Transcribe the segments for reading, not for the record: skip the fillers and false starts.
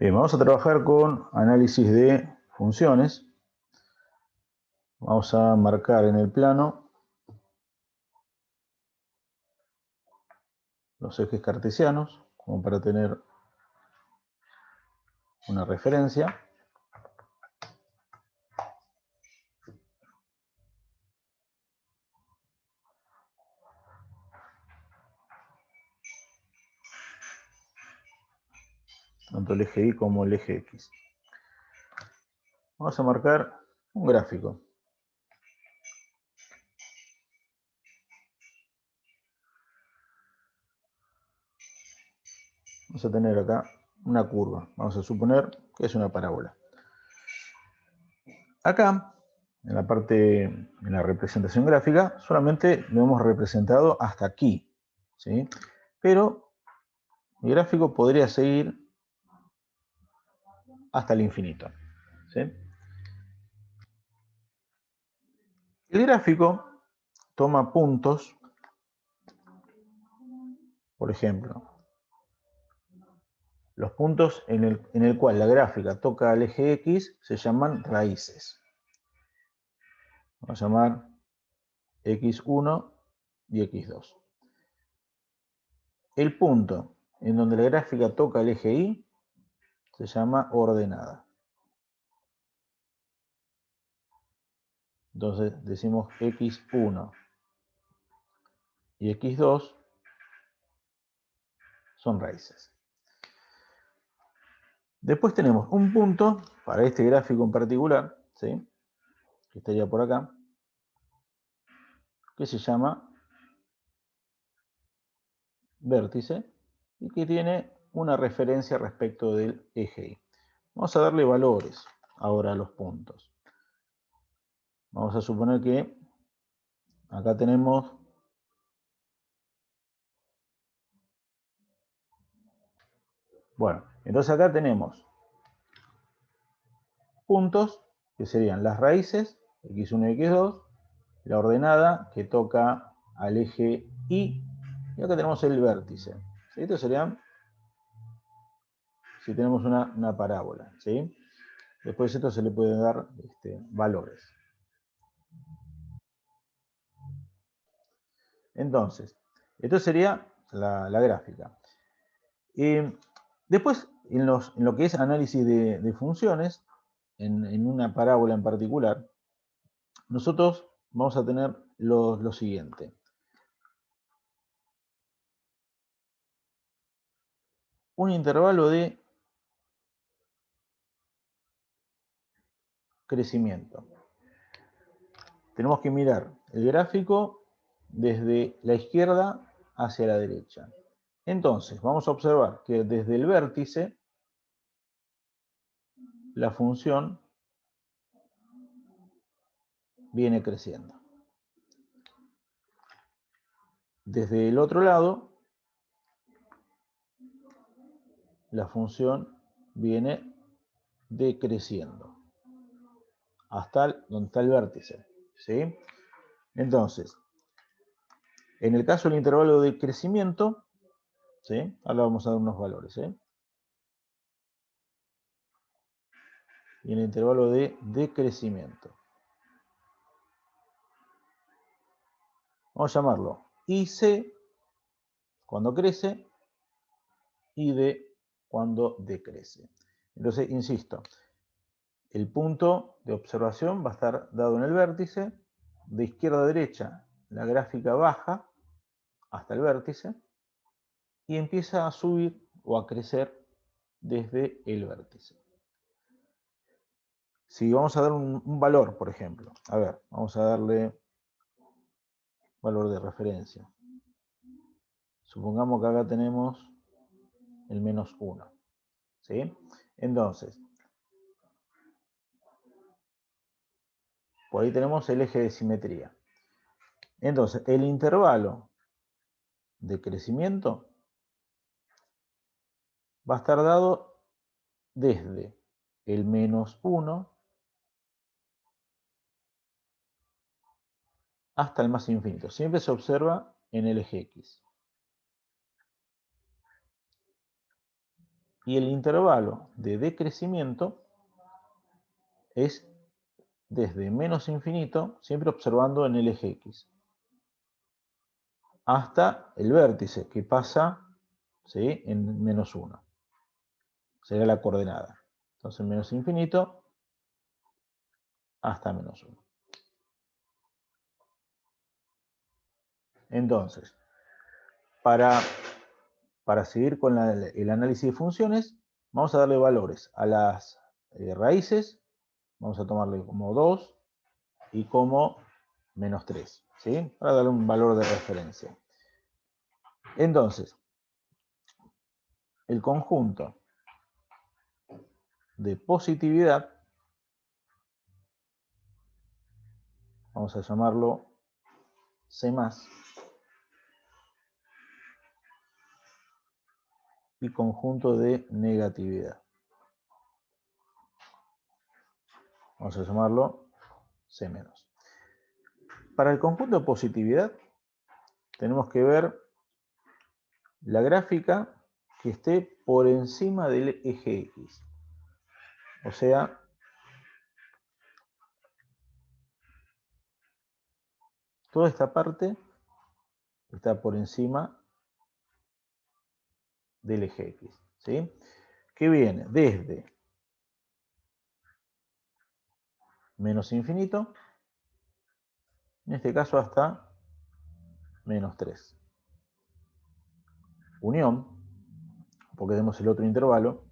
Bien, vamos a trabajar con análisis de funciones. Vamos a marcar en el plano los ejes cartesianos, como para tener una referencia. Tanto el eje Y como el eje X. Vamos a marcar un gráfico. Vamos a tener acá una curva. Vamos a suponer que es una parábola. Acá, en la parte, en la representación gráfica, solamente lo hemos representado hasta aquí, ¿sí? Pero el gráfico podría seguir hasta el infinito, ¿sí? El gráfico toma puntos, por ejemplo, los puntos en el cual la gráfica toca al eje X se llaman raíces. Vamos a llamar X1 y X2. El punto en donde la gráfica toca el eje Y se llama ordenada. Entonces decimos X1 y X2 son raíces. Después tenemos un punto para este gráfico en particular, ¿sí? Que estaría por acá, que se llama vértice y que tiene una referencia respecto del eje Y. Vamos a darle valores ahora a los puntos. Vamos a suponer que acá tenemos entonces acá tenemos puntos que serían las raíces, X1 y X2, la ordenada que toca al eje Y, y acá tenemos el vértice. ¿Sí? Estos serían, si tenemos una parábola, ¿sí? Después a esto se le pueden dar valores. Entonces, esto sería la gráfica. Después, en lo que es análisis de funciones, en una parábola en particular, nosotros vamos a tener lo siguiente. Un intervalo de crecimiento. Tenemos que mirar el gráfico desde la izquierda hacia la derecha. Entonces, vamos a observar que desde el vértice la función viene creciendo. Desde el otro lado, la función viene decreciendo hasta donde está el vértice, ¿sí? Entonces, en el caso del intervalo de crecimiento, ¿sí? Ahora vamos a dar unos valores, ¿sí? Y en el intervalo de decrecimiento, vamos a llamarlo IC cuando crece y D cuando decrece. Entonces, insisto, el punto de observación va a estar dado en el vértice, de izquierda a derecha la gráfica baja hasta el vértice y empieza a subir o a crecer desde el vértice. Si vamos a dar un valor, por ejemplo, a ver, vamos a darle valor de referencia. Supongamos que acá tenemos el menos 1, ¿sí? Entonces, por ahí tenemos el eje de simetría. Entonces, el intervalo de crecimiento va a estar dado desde el menos 1 hasta el más infinito. Siempre se observa en el eje X. Y el intervalo de decrecimiento es desde menos infinito, siempre observando en el eje X, hasta el vértice que pasa, ¿sí?, en menos 1. Sería la coordenada. Entonces menos infinito hasta menos 1. Entonces, para seguir con el análisis de funciones, vamos a darle valores a las raíces. Vamos a tomarle como 2 y como menos 3, ¿sí?, para darle un valor de referencia. Entonces, el conjunto de positividad, vamos a llamarlo C+, y conjunto de negatividad, vamos a llamarlo C-. Para el conjunto de positividad tenemos que ver la gráfica que esté por encima del eje X. O sea, toda esta parte está por encima del eje X, ¿sí?, que viene desde menos infinito, en este caso hasta menos 3. Unión, porque tenemos el otro intervalo,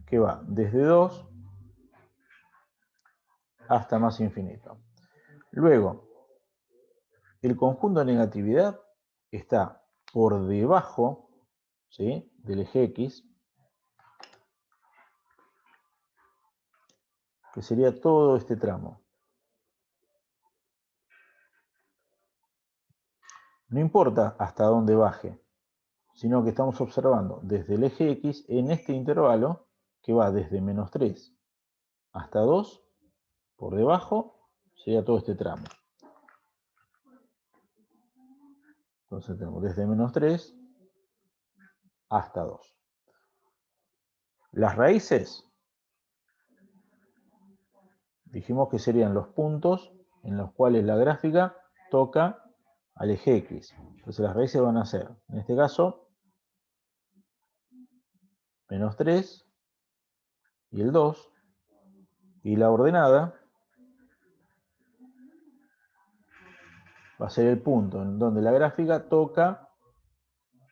que va desde 2 hasta más infinito. Luego, el conjunto de negatividad está por debajo, ¿sí?, del eje X, que sería todo este tramo. No importa hasta dónde baje, sino que estamos observando desde el eje X en este intervalo que va desde menos 3 hasta 2, por debajo sería todo este tramo. Entonces tenemos desde menos 3 hasta 2. Las raíces, dijimos que serían los puntos en los cuales la gráfica toca al eje X. Entonces las raíces van a ser, en este caso, menos 3 y el 2, y la ordenada va a ser el punto en donde la gráfica toca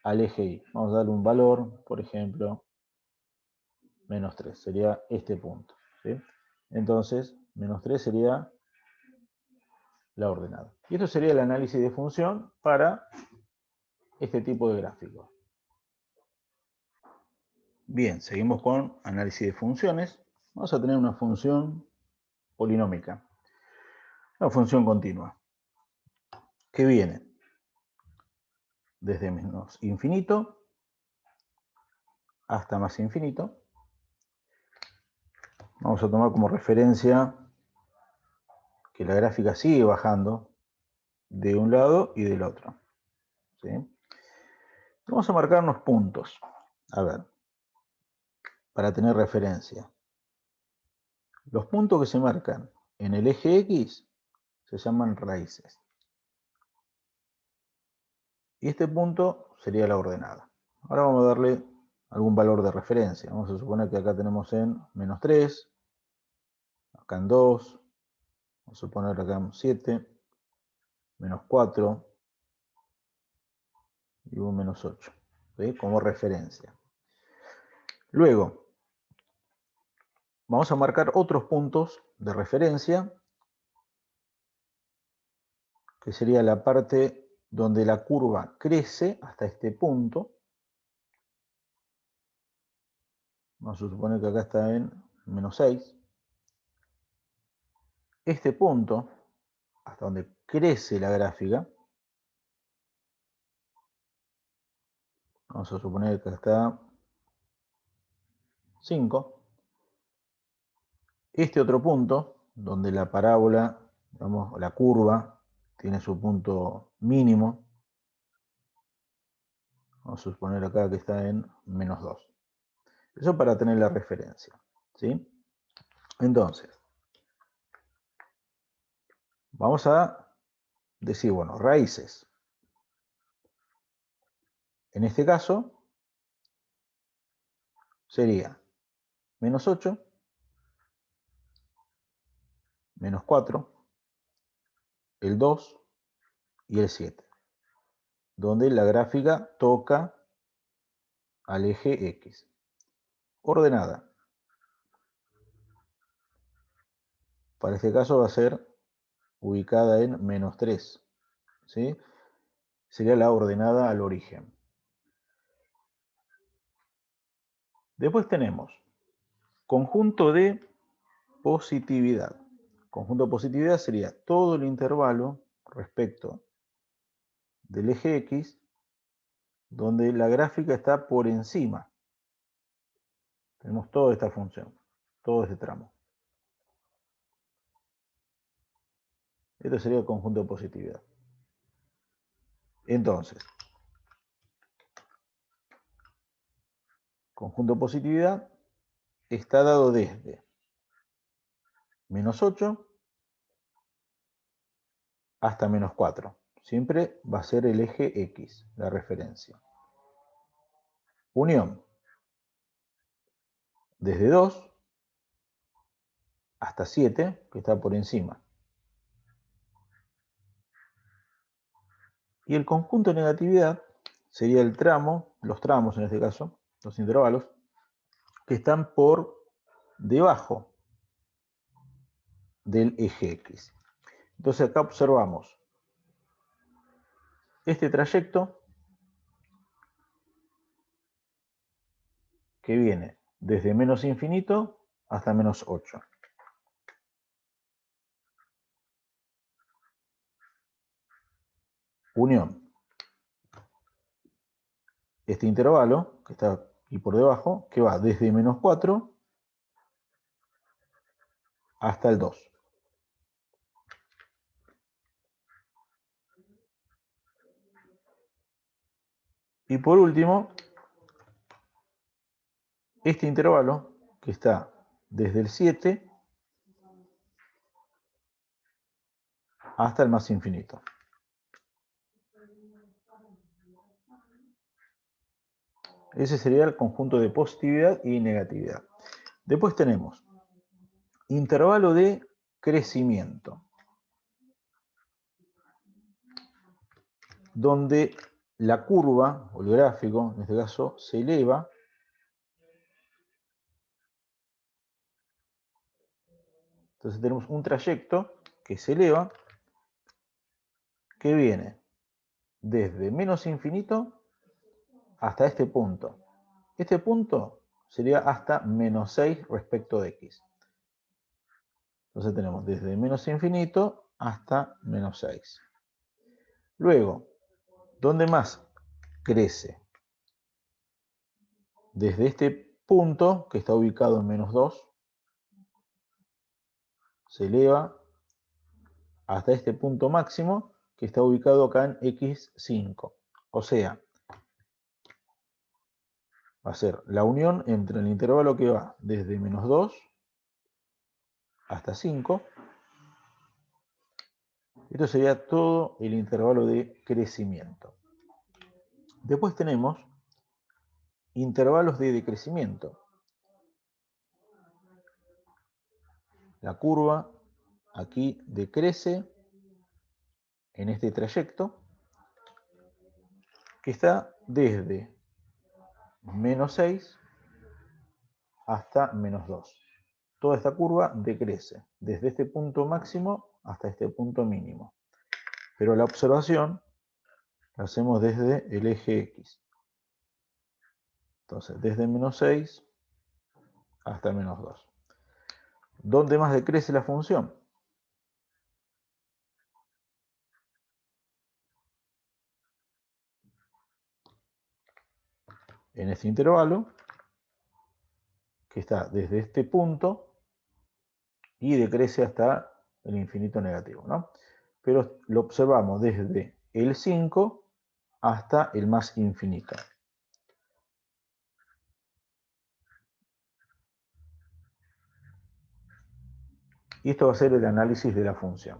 al eje Y. Vamos a darle un valor, por ejemplo, menos 3, sería este punto, ¿sí? Entonces, menos 3 sería la ordenada. Y esto sería el análisis de función para este tipo de gráfico. Bien, seguimos con análisis de funciones. Vamos a tener una función polinómica, una función continua, que viene desde menos infinito hasta más infinito. Vamos a tomar como referencia que la gráfica sigue bajando de un lado y del otro, ¿sí? Vamos a marcar unos puntos, a ver, para tener referencia. Los puntos que se marcan en el eje X se llaman raíces. Y este punto sería la ordenada. Ahora vamos a darle algún valor de referencia. Vamos a suponer que acá tenemos en menos 3, acá en 2, vamos a suponer acá en 7, menos 4 y un menos 8, ¿sí?, como referencia. Luego, vamos a marcar otros puntos de referencia, que sería la parte donde la curva crece hasta este punto. Vamos a suponer que acá está en menos 6. Este punto, hasta donde crece la gráfica, vamos a suponer que acá está 5. Este otro punto, donde la parábola, digamos, la curva, tiene su punto mínimo, vamos a suponer acá que está en menos 2. Eso para tener la referencia, ¿sí? Entonces, vamos a decir, bueno, raíces. En este caso, sería menos 8, menos 4, el 2 y el 7, donde la gráfica toca al eje X. Ordenada. Para este caso va a ser ubicada en menos 3, ¿sí? Sería la ordenada al origen. Después tenemos conjunto de positividad. Conjunto de positividad sería todo el intervalo respecto del eje X donde la gráfica está por encima. Tenemos toda esta función, todo este tramo. Esto sería el conjunto de positividad. Entonces, conjunto de positividad está dado desde menos 8 hasta menos 4. Siempre va a ser el eje X, la referencia. Unión. Desde 2 hasta 7, que está por encima. Y el conjunto de negatividad sería el tramo, los tramos en este caso, los intervalos, que están por debajo del eje X. Entonces acá observamos este trayecto que viene desde menos infinito hasta menos 8. Unión. Este intervalo, que está aquí por debajo, que va desde menos 4 hasta el 2. Y por último, este intervalo, que está desde el 7 hasta el más infinito. Ese sería el conjunto de positividad y negatividad. Después tenemos intervalo de crecimiento, donde la curva, o el gráfico, en este caso, se eleva Entonces tenemos un trayecto que se eleva, que viene desde menos infinito hasta este punto. Este punto sería hasta menos 6 respecto de x. Entonces tenemos desde menos infinito hasta menos 6. Luego, ¿dónde más crece? Desde este punto, que está ubicado en menos 2, se eleva hasta este punto máximo, que está ubicado acá en x5. O sea, va a ser la unión entre el intervalo que va desde menos 2 hasta 5. Esto sería todo el intervalo de crecimiento. Después tenemos intervalos de decrecimiento. La curva aquí decrece en este trayecto que está desde menos 6 hasta menos 2. Toda esta curva decrece desde este punto máximo hasta este punto mínimo. Pero la observación la hacemos desde el eje X. Entonces, desde menos 6 hasta menos 2. ¿Dónde más decrece la función? En este intervalo, que está desde este punto y decrece hasta el infinito negativo, ¿no? Pero lo observamos desde el 5 hasta el más infinito. Y esto va a ser el análisis de la función.